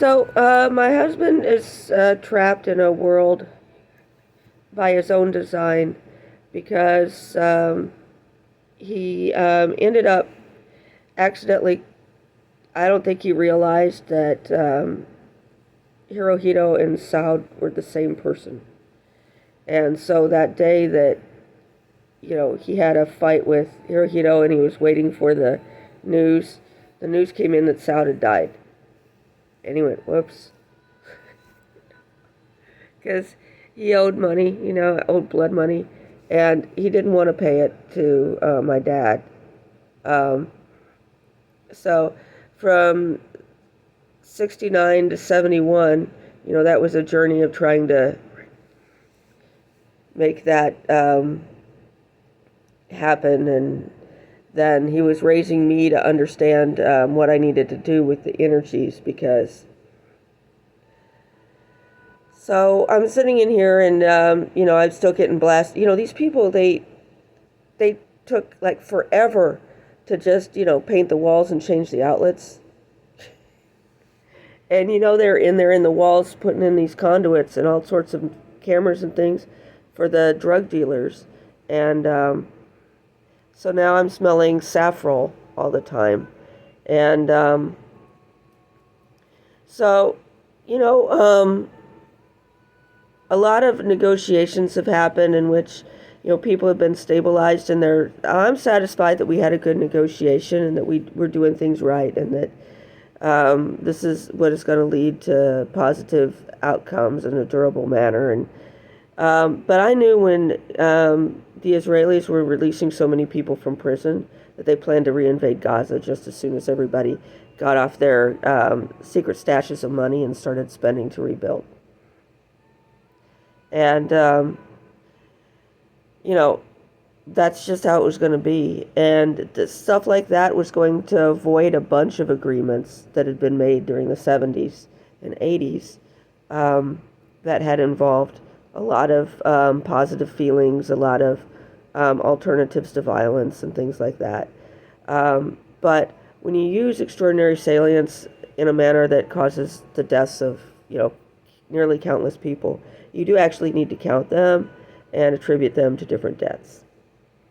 My husband is trapped in a world by his own design because he ended up accidentally. I don't think he realized that Hirohito and Saud were the same person. And so that day that, he had a fight with Hirohito and he was waiting for news, the news came in that Saud had died. And he went, whoops. Because he owed money, owed blood money, and he didn't want to pay it to my dad. Um, so from 69 to 71, that was a journey of trying to make that happen. And then he was raising me to understand what I needed to do with the energies because. So I'm sitting in here and, I'm still getting blasted. These people, they took like forever to just, paint the walls and change the outlets. And, they're in there in the walls putting in these conduits and all sorts of cameras and things for the drug dealers. And so now I'm smelling saffron all the time. And so, a lot of negotiations have happened in which people have been stabilized, and I'm satisfied that we had a good negotiation and that we're doing things right, and that this is what is going to lead to positive outcomes in a durable manner. And but I knew when the Israelis were releasing so many people from prison that they planned to reinvade Gaza just as soon as everybody got off their secret stashes of money and started spending to rebuild. And, that's just how it was going to be. And stuff like that was going to avoid a bunch of agreements that had been made during the 70s and 80s that had involved a lot of positive feelings, a lot of alternatives to violence and things like that. But when you use extraordinary salience in a manner that causes the deaths of, nearly countless people, you do actually need to count them and attribute them to different deaths.